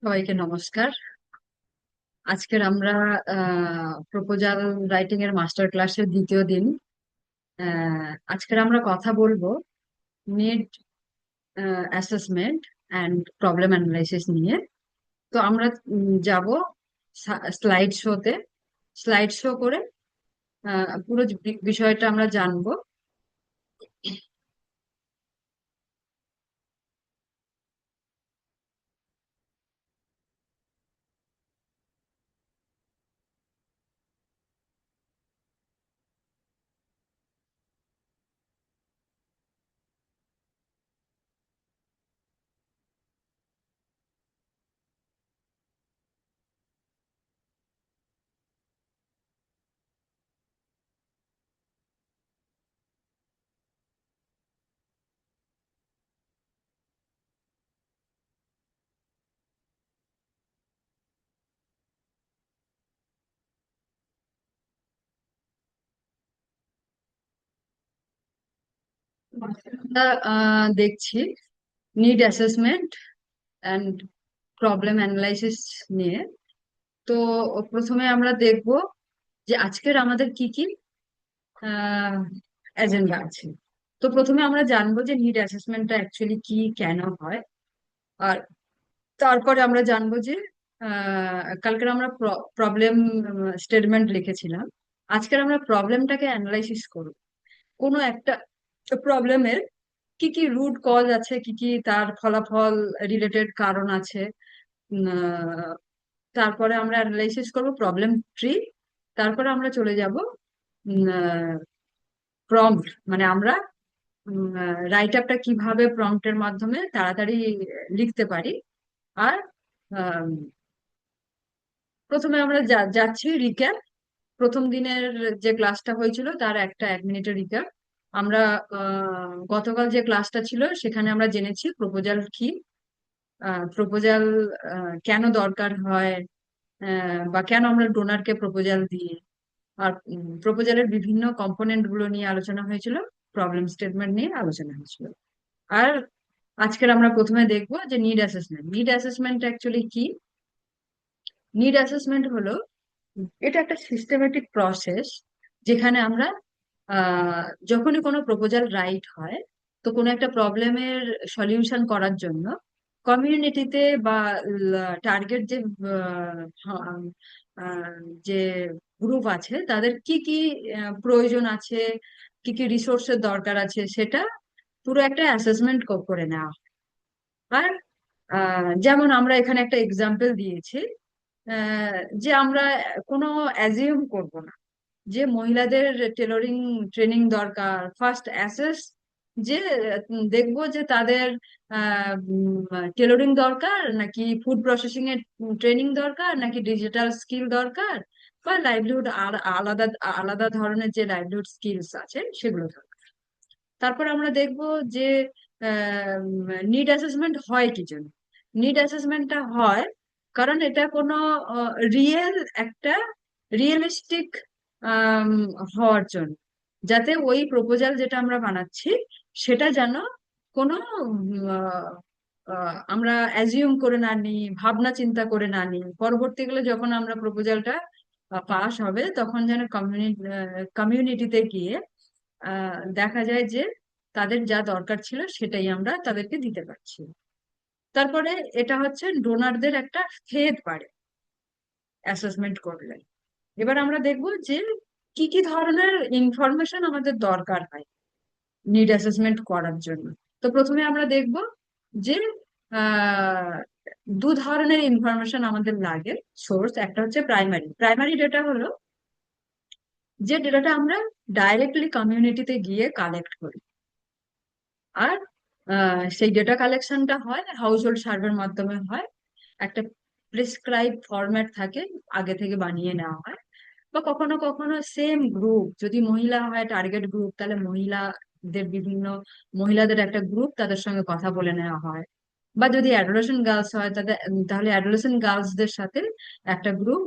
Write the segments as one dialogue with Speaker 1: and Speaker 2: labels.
Speaker 1: সবাইকে নমস্কার। আজকের আমরা প্রপোজাল রাইটিং এর মাস্টার ক্লাসের দ্বিতীয় দিন। আজকের আমরা কথা বলবো need assessment and problem analysis নিয়ে। তো আমরা যাব স্লাইড শোতে। স্লাইড শো করে পুরো বিষয়টা আমরা জানবো। আমরা দেখছি need assessment and problem analysis নিয়ে। তো প্রথমে আমরা দেখব যে আজকের আমাদের কি কি এজেন্ডা আছে। তো প্রথমে আমরা জানবো যে নিড অ্যাসেসমেন্টটা অ্যাকচুয়ালি কি, কেন হয়। আর তারপরে আমরা জানবো যে কালকে আমরা প্রবলেম স্টেটমেন্ট লিখেছিলাম। আজকের আমরা প্রবলেমটাকে অ্যানালাইসিস করব। কোনো একটা প্রবলেমের কি কি রুট কজ আছে, কি কি তার ফলাফল রিলেটেড কারণ আছে। আহ, তারপরে আমরা অ্যানালাইসিস করব প্রবলেম ট্রি। তারপরে আমরা চলে যাব প্রম্পট, মানে আমরা রাইট আপটা কিভাবে প্রম্পটের মাধ্যমে তাড়াতাড়ি লিখতে পারি। আর আম, প্রথমে আমরা যাচ্ছি রিক্যাপ। প্রথম দিনের যে ক্লাসটা হয়েছিল তার একটা 1 মিনিটের রিক্যাপ। আমরা গতকাল যে ক্লাসটা ছিল সেখানে আমরা জেনেছি প্রপোজাল কি, প্রপোজাল কেন দরকার হয়, বা কেন আমরা ডোনারকে প্রপোজাল দিই। আর প্রপোজালের বিভিন্ন কম্পোনেন্ট গুলো নিয়ে আলোচনা হয়েছিল, প্রবলেম স্টেটমেন্ট নিয়ে আলোচনা হয়েছিল। আর আজকের আমরা প্রথমে দেখবো যে need assessment. Need assessment actually কি? নিড অ্যাসেসমেন্ট হলো, এটা একটা সিস্টেমেটিক প্রসেস যেখানে আমরা যখনই কোনো প্রপোজাল রাইট হয়, তো কোনো একটা প্রবলেমের সলিউশন করার জন্য কমিউনিটিতে বা টার্গেট যে আহ, আহ, যে গ্রুপ আছে তাদের কি কি প্রয়োজন আছে, কি কি রিসোর্সের দরকার আছে, সেটা পুরো একটা অ্যাসেসমেন্ট করে নেওয়া হয়। আর যেমন আমরা এখানে একটা এক্সাম্পল দিয়েছি, যে আমরা কোনো অ্যাজিউম করব না যে মহিলাদের টেলরিং ট্রেনিং দরকার। ফার্স্ট অ্যাসেস যে দেখবো যে তাদের টেলরিং দরকার নাকি ফুড প্রসেসিং এর ট্রেনিং দরকার নাকি ডিজিটাল স্কিল দরকার, বা লাইভলিহুড আলাদা আলাদা ধরনের যে লাইভলিহুড স্কিলস আছে সেগুলো দরকার। তারপর আমরা দেখব যে নিড অ্যাসেসমেন্ট হয় কি জন্য। নিড অ্যাসেসমেন্টটা হয় কারণ এটা কোনো রিয়েল একটা রিয়েলিস্টিক হওয়ার জন্য, যাতে ওই প্রপোজাল যেটা আমরা বানাচ্ছি সেটা যেন কোনো আমরা অ্যাজিউম করে না নিই, ভাবনা চিন্তা করে না নিই। পরবর্তীকালে যখন আমরা প্রপোজালটা পাস হবে তখন যেন কমিউনিটিতে গিয়ে দেখা যায় যে তাদের যা দরকার ছিল সেটাই আমরা তাদেরকে দিতে পারছি। তারপরে এটা হচ্ছে ডোনারদের একটা ফেদ বাড়ে অ্যাসেসমেন্ট করলে। এবার আমরা দেখব যে কি কি ধরনের ইনফরমেশন আমাদের দরকার হয় নিড অ্যাসেসমেন্ট করার জন্য। তো প্রথমে আমরা দেখব যে আহ, দু ধরনের ইনফরমেশন আমাদের লাগে সোর্স। একটা হচ্ছে প্রাইমারি। প্রাইমারি ডেটা হলো যে ডেটাটা আমরা ডাইরেক্টলি কমিউনিটিতে গিয়ে কালেক্ট করি। আর সেই ডেটা কালেকশনটা হয় হাউস হোল্ড সার্ভের মাধ্যমে হয়। একটা প্রেসক্রাইব ফরম্যাট থাকে, আগে থেকে বানিয়ে নেওয়া হয়। বা কখনো কখনো সেম গ্রুপ, যদি মহিলা হয় টার্গেট গ্রুপ, তাহলে মহিলাদের বিভিন্ন মহিলাদের একটা গ্রুপ, তাদের সঙ্গে কথা বলে নেওয়া হয়। বা যদি অ্যাডোলেসেন্ট গার্লস হয় তাহলে অ্যাডোলেসেন্ট গার্লসদের সাথে একটা গ্রুপ,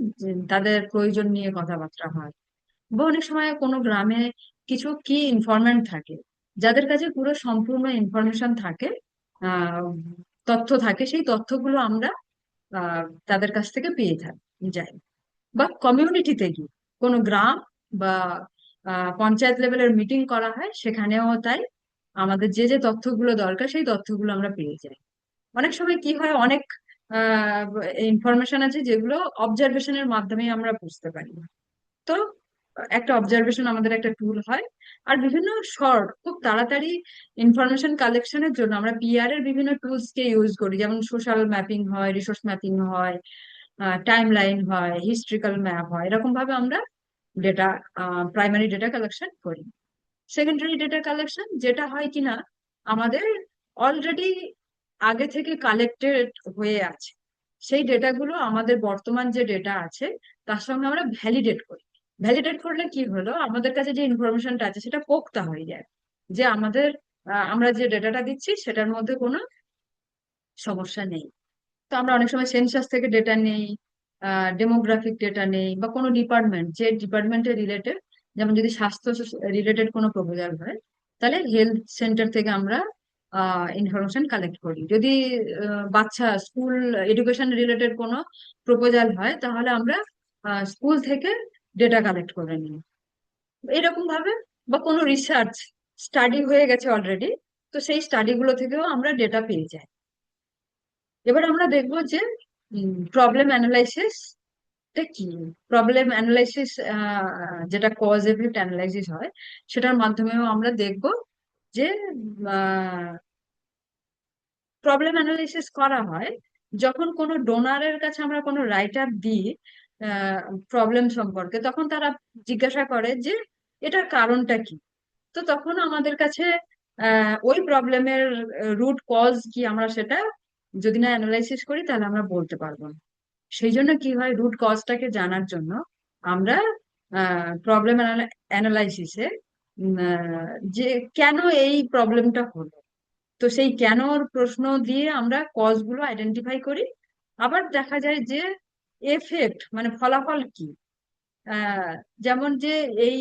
Speaker 1: তাদের প্রয়োজন নিয়ে কথাবার্তা হয়। বা অনেক সময় কোনো গ্রামে কিছু কি ইনফরমেন্ট থাকে যাদের কাছে পুরো সম্পূর্ণ ইনফরমেশন থাকে, আহ তথ্য থাকে, সেই তথ্যগুলো আমরা তাদের কাছ থেকে পেয়ে যায়। বা কমিউনিটিতে গিয়ে কোনো গ্রাম বা পঞ্চায়েত লেভেলের মিটিং করা হয়, সেখানেও তাই আমাদের যে যে তথ্যগুলো দরকার সেই তথ্যগুলো আমরা পেয়ে যাই। অনেক সময় কি হয়, অনেক ইনফরমেশন আছে যেগুলো অবজারভেশনের মাধ্যমে আমরা বুঝতে পারি। তো একটা অবজারভেশন আমাদের একটা টুল হয়। আর বিভিন্ন শর্ট খুব তাড়াতাড়ি ইনফরমেশন কালেকশনের জন্য আমরা পিআর এর বিভিন্ন টুলস কে ইউজ করি, যেমন সোশ্যাল ম্যাপিং হয়, রিসোর্স ম্যাপিং হয়, টাইম লাইন হয়, হিস্ট্রিক্যাল ম্যাপ হয়। এরকম ভাবে আমরা ডেটা, প্রাইমারি ডেটা কালেকশন করি। সেকেন্ডারি ডেটা কালেকশন যেটা হয় কিনা, আমাদের অলরেডি আগে থেকে কালেক্টেড হয়ে আছে, সেই ডেটাগুলো আমাদের বর্তমান যে ডেটা আছে তার সঙ্গে আমরা ভ্যালিডেট করি। ভ্যালিডেট করলে কি হলো, আমাদের কাছে যে ইনফরমেশনটা আছে সেটা পোক্তা হয়ে যায়, যে আমাদের আমরা যে ডেটাটা দিচ্ছি সেটার মধ্যে কোনো সমস্যা নেই। তো আমরা অনেক সময় সেন্সাস থেকে ডেটা নেই, ডেমোগ্রাফিক ডেটা নেই, বা কোনো ডিপার্টমেন্ট যে ডিপার্টমেন্টের রিলেটেড, যেমন যদি স্বাস্থ্য রিলেটেড কোনো প্রপোজাল হয়, তাহলে হেলথ সেন্টার থেকে আমরা ইনফরমেশন কালেক্ট করি। যদি বাচ্চা স্কুল এডুকেশন রিলেটেড কোনো প্রপোজাল হয়, তাহলে আমরা স্কুল থেকে ডেটা কালেক্ট করে নিই এরকম ভাবে। বা কোনো রিসার্চ স্টাডি হয়ে গেছে অলরেডি, তো সেই স্টাডি গুলো থেকেও আমরা ডেটা পেয়ে যাই। এবার আমরা দেখবো যে প্রবলেম অ্যানালাইসিস কি। প্রবলেম অ্যানালাইসিস, যেটা কজ এফেক্ট অ্যানালাইসিস হয়, সেটার মাধ্যমেও আমরা দেখব যে প্রবলেম অ্যানালাইসিস করা হয় যখন কোনো ডোনারের কাছে আমরা কোনো রাইট আপ দিই প্রবলেম সম্পর্কে, তখন তারা জিজ্ঞাসা করে যে এটার কারণটা কি। তো তখন আমাদের কাছে ওই প্রবলেমের রুট কজ কি আমরা সেটা যদি না অ্যানালাইসিস করি তাহলে আমরা বলতে পারবো না। সেই জন্য কি হয়, রুট কজটাকে জানার জন্য আমরা প্রবলেম অ্যানালাইসিসে যে কেন এই প্রবলেমটা হলো, তো সেই কেনর প্রশ্ন দিয়ে আমরা কজ গুলো আইডেন্টিফাই করি। আবার দেখা যায় যে এফেক্ট মানে ফলাফল কি, আহ, যেমন যে এই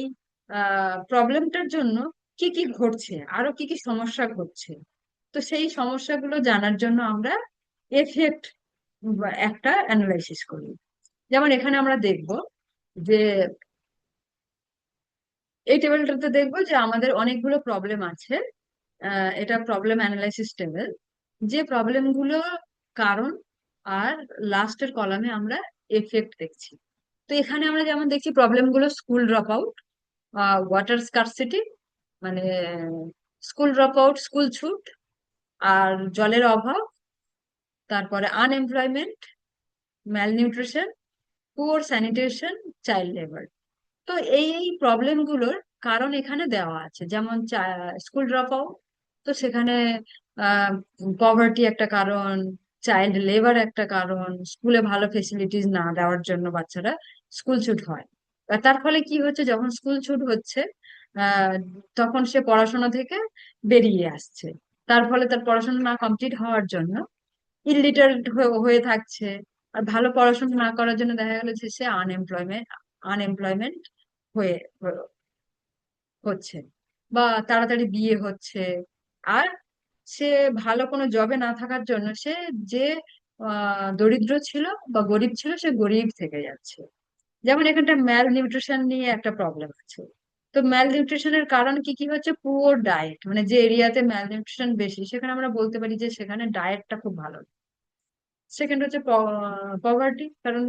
Speaker 1: প্রবলেমটার জন্য কি কি ঘটছে, আরো কি কি সমস্যা ঘটছে। তো সেই সমস্যাগুলো জানার জন্য আমরা এফেক্ট একটা অ্যানালাইসিস করি। যেমন এখানে আমরা দেখব যে এই টেবিলটাতে দেখবো যে আমাদের অনেকগুলো প্রবলেম আছে। এটা প্রবলেম অ্যানালাইসিস টেবিল, যে প্রবলেমগুলো কারণ, আর লাস্টের কলামে আমরা এফেক্ট দেখছি। তো এখানে আমরা যেমন দেখছি প্রবলেমগুলো school drop out, water scarcity মানে স্কুল ড্রপ আউট, স্কুল ছুট, আর জলের অভাব, তারপরে unemployment, malnutrition, poor sanitation, child labour. তো এই প্রবলেম গুলোর কারণ এখানে দেওয়া আছে, যেমন স্কুল ড্রপ আউট, তো সেখানে পভার্টি একটা কারণ, চাইল্ড লেবার একটা কারণ, স্কুলে ভালো ফেসিলিটিস না দেওয়ার জন্য বাচ্চারা স্কুল ছুট হয়। আর তার ফলে কি হচ্ছে, যখন স্কুল ছুট হচ্ছে আহ তখন সে পড়াশোনা থেকে বেরিয়ে আসছে। তার ফলে তার পড়াশোনা না কমপ্লিট হওয়ার জন্য ইলিটারেট হয়ে থাকছে। আর ভালো পড়াশোনা না করার জন্য দেখা গেল যে সে আনএমপ্লয়মেন্ট হয়ে হচ্ছে, বা তাড়াতাড়ি বিয়ে হচ্ছে। আর সে ভালো কোনো জবে না থাকার জন্য সে যে দরিদ্র ছিল বা গরিব ছিল, সে গরিব থেকে যাচ্ছে। যেমন এখানটা ম্যাল নিউট্রিশন নিয়ে একটা প্রবলেম আছে। তো ম্যাল নিউট্রিশনের কারণ কি কি হচ্ছে, পুয়ার ডায়েট, মানে যে এরিয়াতে ম্যাল নিউট্রিশন বেশি সেখানে আমরা বলতে পারি যে সেখানে ডায়েটটা খুব ভালো। সেকেন্ড হচ্ছে পভার্টি, কারণ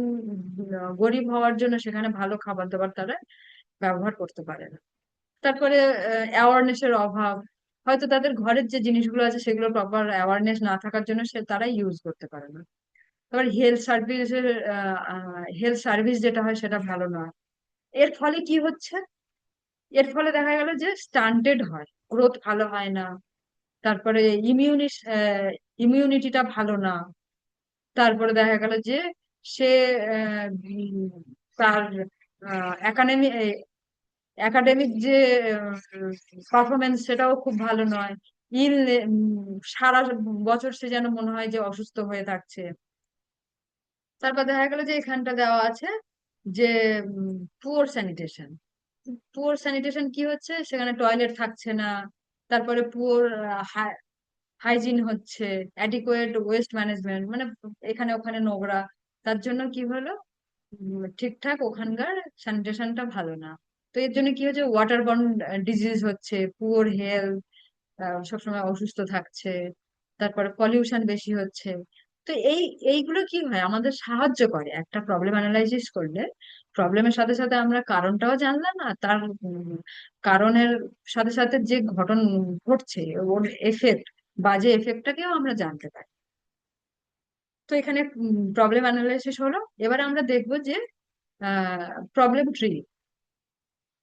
Speaker 1: গরিব হওয়ার জন্য সেখানে ভালো খাবার দাবার তারা ব্যবহার করতে পারে না। তারপরে অ্যাওয়ারনেস এর অভাব, হয়তো তাদের ঘরের যে জিনিসগুলো আছে সেগুলো প্রপার অ্যাওয়ারনেস না থাকার জন্য সে তারা ইউজ করতে পারে না। তারপর হেলথ সার্ভিস যেটা হয় সেটা ভালো নয়। এর ফলে কি হচ্ছে, এর ফলে দেখা গেল যে স্টান্টেড হয়, গ্রোথ ভালো হয় না। তারপরে ইমিউনিটিটা ভালো না। তারপরে দেখা গেল যে সে উম, তার একাডেমি একাডেমিক যে পারফরমেন্স সেটাও খুব ভালো নয়। ইল সারা বছর সে যেন মনে হয় যে অসুস্থ হয়ে থাকছে। তারপর দেখা গেল যে এখানটা দেওয়া আছে যে পুয়ার স্যানিটেশন। পুয়ার স্যানিটেশন কি হচ্ছে, সেখানে টয়লেট থাকছে না। তারপরে পুয়ার হাইজিন হচ্ছে, অ্যাডিকুয়েট ওয়েস্ট ম্যানেজমেন্ট, মানে এখানে ওখানে নোংরা, তার জন্য কি হলো, ঠিকঠাক ওখানকার স্যানিটেশনটা ভালো না। তো এর জন্য কি হচ্ছে, ওয়াটার বর্ন ডিজিজ হচ্ছে, পুয়ার হেলথ, সবসময় অসুস্থ থাকছে, তারপরে পলিউশন বেশি হচ্ছে। তো এইগুলো কি হয়, আমাদের সাহায্য করে একটা প্রবলেম অ্যানালাইসিস করলে। প্রবলেমের সাথে সাথে আমরা কারণটাও জানলাম, আর তার কারণের সাথে সাথে যে ঘটন ঘটছে, ওর এফেক্ট, বাজে এফেক্টটাকেও আমরা জানতে পারি। তো এখানে প্রবলেম অ্যানালাইসিস হলো। এবার আমরা দেখবো যে প্রবলেম ট্রি।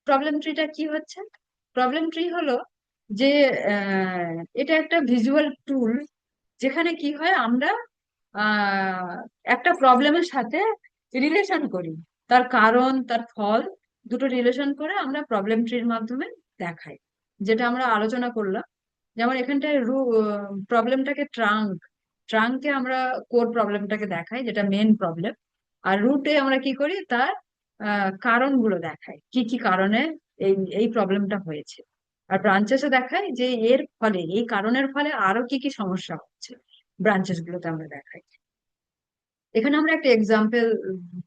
Speaker 1: প্রবলেম ট্রিটা কি হচ্ছে? প্রবলেম ট্রি হলো যে এটা একটা ভিজুয়াল টুল, যেখানে কি হয়, আমরা আহ, একটা প্রবলেমের সাথে রিলেশন করি, তার কারণ তার ফল দুটো রিলেশন করে আমরা প্রবলেম ট্রির মাধ্যমে দেখাই, যেটা আমরা আলোচনা করলাম। যেমন এখানটায় প্রবলেমটাকে ট্রাঙ্কে আমরা কোর প্রবলেমটাকে দেখাই, যেটা মেন প্রবলেম। আর রুটে আমরা কি করি, তার কারণগুলো দেখাই, কি কি কারণে এই এই প্রবলেমটা হয়েছে। আর ব্রাঞ্চেসে দেখাই যে এর ফলে, এই কারণের ফলে আরো কি কি সমস্যা হচ্ছে, ব্রাঞ্চেস গুলোতে আমরা দেখাই। এখানে আমরা একটা এক্সাম্পল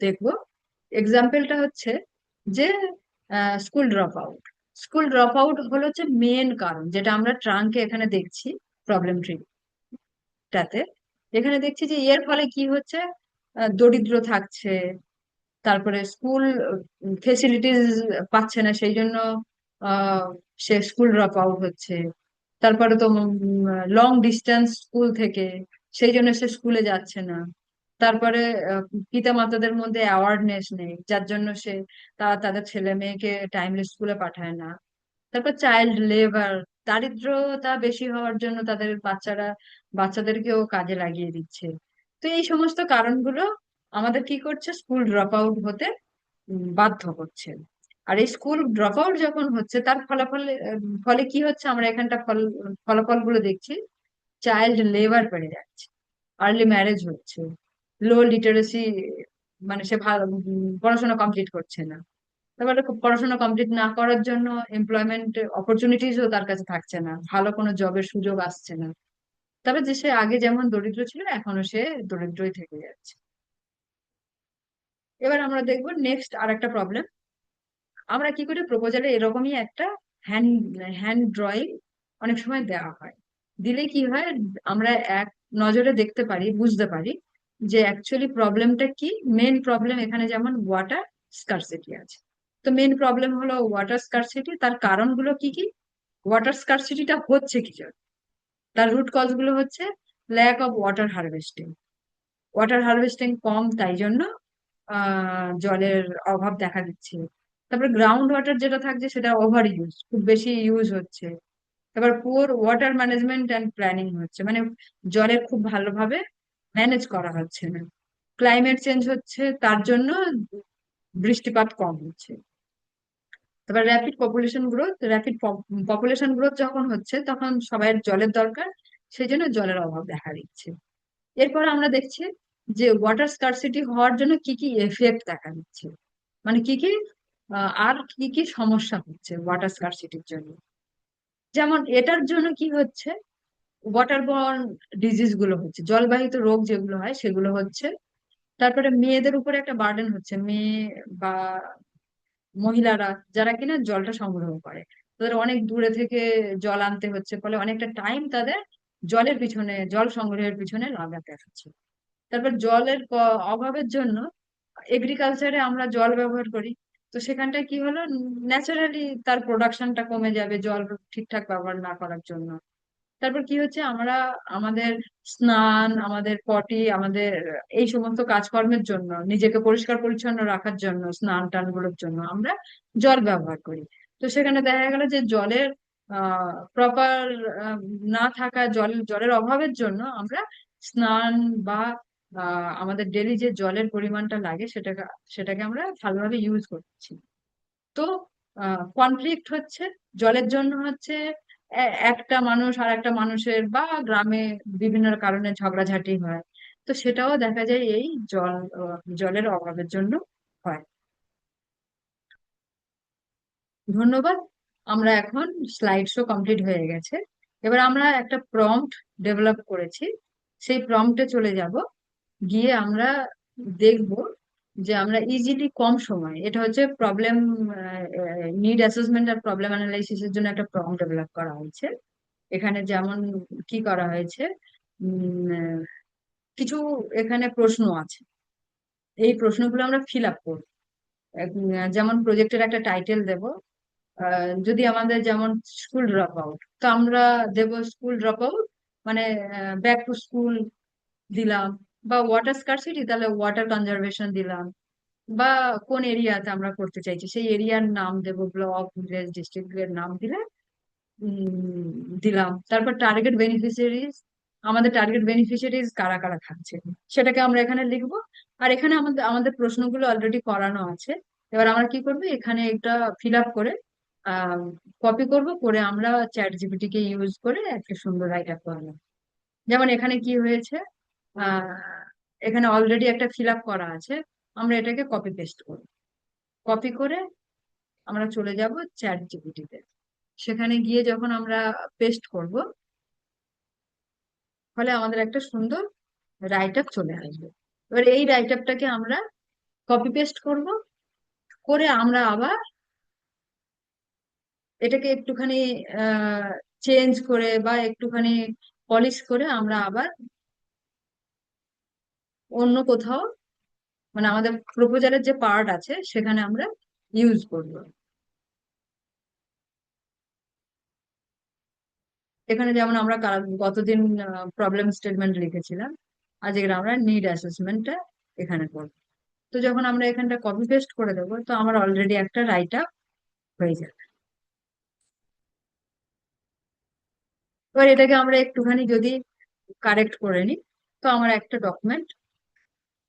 Speaker 1: দেখবো। এক্সাম্পলটা হচ্ছে যে school drop out. School drop out হলো হচ্ছে মেন কারণ, যেটা আমরা ট্রাঙ্কে এখানে দেখছি, প্রবলেম ট্রিটাতে। এখানে দেখছি যে এর ফলে কি হচ্ছে, দরিদ্র থাকছে, তারপরে স্কুল ফেসিলিটিস পাচ্ছে না, সেই জন্য আহ, সে স্কুল ড্রপ আউট হচ্ছে। তারপরে তো লং ডিস্টেন্স স্কুল থেকে, সেই জন্য সে স্কুলে যাচ্ছে না। তারপরে পিতা মাতাদের মধ্যে অ্যাওয়ারনেস নেই, যার জন্য তারা তাদের ছেলে মেয়েকে টাইমলি স্কুলে পাঠায় না। তারপর চাইল্ড লেবার, দারিদ্রতা বেশি হওয়ার জন্য তাদের বাচ্চাদেরকেও কাজে লাগিয়ে দিচ্ছে। তো এই সমস্ত কারণগুলো আমাদের কি করছে, স্কুল ড্রপ আউট হতে বাধ্য করছে। আর এই স্কুল ড্রপ আউট যখন হচ্ছে, তার ফলে কি হচ্ছে, আমরা এখানটা ফলাফল গুলো দেখছি। চাইল্ড লেবার বেড়ে যাচ্ছে, আর্লি ম্যারেজ হচ্ছে, লো লিটারেসি, মানে সে ভালো পড়াশোনা কমপ্লিট করছে না। তারপরে পড়াশোনা কমপ্লিট না করার জন্য এমপ্লয়মেন্ট অপরচুনিটিসও তার কাছে থাকছে না, ভালো কোনো জবের সুযোগ আসছে না। তবে যে সে আগে যেমন দরিদ্র ছিল, এখনো সে দরিদ্রই থেকে যাচ্ছে। এবার আমরা দেখবো নেক্সট আর একটা প্রবলেম। আমরা কি করি, প্রপোজালে এরকমই একটা হ্যান্ড হ্যান্ড ড্রয়িং অনেক সময় দেওয়া হয়। দিলে কি হয়, আমরা এক নজরে দেখতে পারি, বুঝতে পারি যে অ্যাকচুয়ালি প্রবলেমটা কি। মেন প্রবলেম এখানে যেমন ওয়াটার স্কারসিটি আছে। তো মেন প্রবলেম হলো ওয়াটার স্কারসিটি। তার কারণগুলো কি কি, ওয়াটার স্কারসিটিটা হচ্ছে কি জন্য, তার রুট কজ গুলো হচ্ছে lack of water harvesting. Water harvesting কম, তাই জন্য জলের অভাব দেখা দিচ্ছে। তারপর গ্রাউন্ড ওয়াটার যেটা থাকছে, সেটা ওভার ইউজ, খুব বেশি ইউজ হচ্ছে। তারপর poor water management and planning হচ্ছে, মানে জলের খুব ভালোভাবে ম্যানেজ করা হচ্ছে না। ক্লাইমেট চেঞ্জ হচ্ছে, তার জন্য বৃষ্টিপাত কম হচ্ছে। তারপর র্যাপিড পপুলেশন গ্রোথ যখন হচ্ছে, তখন সবাই জলের দরকার, সেই জন্য জলের অভাব দেখা দিচ্ছে। এরপর আমরা দেখছি যে ওয়াটার স্কারসিটি হওয়ার জন্য কি কি এফেক্ট দেখা দিচ্ছে, মানে কি কি আর কি কি সমস্যা হচ্ছে ওয়াটার স্কারসিটির জন্য। যেমন এটার জন্য কি হচ্ছে, ওয়াটার বর্ন ডিজিজ গুলো হচ্ছে, জলবাহিত রোগ যেগুলো হয় সেগুলো হচ্ছে। তারপরে মেয়েদের উপরে একটা বার্ডেন হচ্ছে, মেয়ে বা মহিলারা যারা কিনা জলটা সংগ্রহ করে, তাদের অনেক দূরে থেকে জল আনতে হচ্ছে, ফলে অনেকটা টাইম তাদের জলের পিছনে, জল সংগ্রহের পিছনে লাগাতে হচ্ছে। তারপর জলের অভাবের জন্য এগ্রিকালচারে আমরা জল ব্যবহার করি। তো সেখানটায় কি হলো, ন্যাচারালি তার প্রোডাকশনটা কমে যাবে, জল ঠিকঠাক ব্যবহার না করার জন্য। তারপর কি হচ্ছে, আমরা আমাদের স্নান, আমাদের পটি, আমাদের এই সমস্ত কাজকর্মের জন্য, নিজেকে পরিষ্কার পরিচ্ছন্ন রাখার জন্য, স্নান টান গুলোর জন্য আমরা জল ব্যবহার করি। তো সেখানে দেখা গেল যে জলের প্রপার না থাকা, জলের অভাবের জন্য আমরা স্নান বা আমাদের ডেলি যে জলের পরিমাণটা লাগে, সেটাকে আমরা ভালোভাবে ইউজ করছি। তো কনফ্লিক্ট হচ্ছে, জলের জন্য হচ্ছে একটা মানুষ আর একটা মানুষের বা গ্রামে বিভিন্ন কারণে ঝগড়াঝাটি হয়। তো সেটাও দেখা যায় এই জলের অভাবের জন্য হয়। ধন্যবাদ। আমরা এখন স্লাইড শো কমপ্লিট হয়ে গেছে। এবার আমরা একটা প্রম্পট ডেভেলপ করেছি, সেই প্রম্পটে চলে যাব, গিয়ে আমরা দেখব যে আমরা ইজিলি কম সময়, এটা হচ্ছে প্রবলেম নিড অ্যাসেসমেন্ট আর প্রবলেম অ্যানালাইসিসের জন্য একটা প্রম্পট ডেভেলপ করা হয়েছে। এখানে যেমন কি করা হয়েছে, উম, কিছু এখানে প্রশ্ন আছে, এই প্রশ্নগুলো আমরা ফিল আপ করব। যেমন প্রজেক্টের একটা টাইটেল দেব, যদি আমাদের যেমন স্কুল ড্রপ আউট, তো আমরা দেব স্কুল ড্রপ আউট মানে ব্যাক টু স্কুল দিলাম, বা ওয়াটার স্কারসিটি তাহলে ওয়াটার কনজারভেশন দিলাম, বা কোন এরিয়াতে আমরা করতে চাইছি সেই এরিয়ার নাম দেব, ব্লক ভিলেজ ডিস্ট্রিক্টের নাম দিলে দিলাম। তারপর টার্গেট বেনিফিশিয়ারিজ, আমাদের টার্গেট বেনিফিশিয়ারিজ কারা কারা থাকছে সেটাকে আমরা এখানে লিখবো। আর এখানে আমাদের আমাদের প্রশ্নগুলো অলরেডি করানো আছে। এবার আমরা কি করবো, এখানে একটা ফিল আপ করে কপি করব, করে আমরা চ্যাট জিপিটি কে ইউজ করে একটা সুন্দর রাইট আপ করলাম। যেমন এখানে কি হয়েছে, আহ এখানে অলরেডি একটা ফিল আপ করা আছে, আমরা এটাকে কপি পেস্ট করব। কপি করে আমরা চলে যাব চ্যাট জিপিটিতে, সেখানে গিয়ে যখন আমরা পেস্ট করব, ফলে আমাদের একটা সুন্দর রাইট আপ চলে আসবে। এবার এই রাইট আপটাকে আমরা কপি পেস্ট করব, করে আমরা আবার এটাকে একটুখানি চেঞ্জ করে বা একটুখানি পলিশ করে আমরা আবার অন্য কোথাও, মানে আমাদের প্রপোজালের যে পার্ট আছে সেখানে আমরা ইউজ করব। এখানে যেমন আমরা গতদিন প্রবলেম স্টেটমেন্ট লিখেছিলাম, আজকে আমরা নিড অ্যাসেসমেন্টটা এখানে করব। তো যখন আমরা এখানটা কপি পেস্ট করে দেবো, তো আমার অলরেডি একটা রাইট আপ হয়ে যাবে। এবার এটাকে আমরা একটুখানি যদি কারেক্ট করে নিই, তো আমার একটা ডকুমেন্ট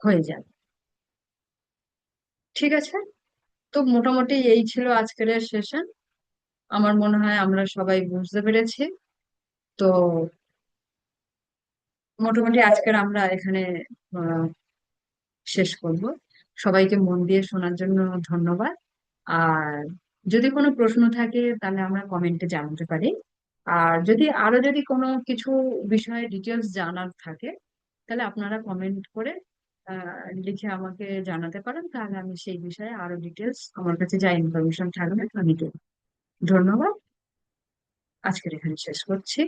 Speaker 1: হয়ে যাবে। ঠিক আছে, তো মোটামুটি এই ছিল আজকের সেশন। আমার মনে হয় আমরা সবাই বুঝতে পেরেছি। তো মোটামুটি আজকের আমরা এখানে আহ, শেষ করব। সবাইকে মন দিয়ে শোনার জন্য ধন্যবাদ। আর যদি কোনো প্রশ্ন থাকে তাহলে আমরা কমেন্টে জানাতে পারি। আর যদি কোনো কিছু বিষয়ে ডিটেলস জানার থাকে, তাহলে আপনারা কমেন্ট করে লিখে আমাকে জানাতে পারেন, তাহলে আমি সেই বিষয়ে আরো ডিটেলস, আমার কাছে যা ইনফরমেশন থাকবে আমি দেব। ধন্যবাদ, আজকের এখানে শেষ করছি।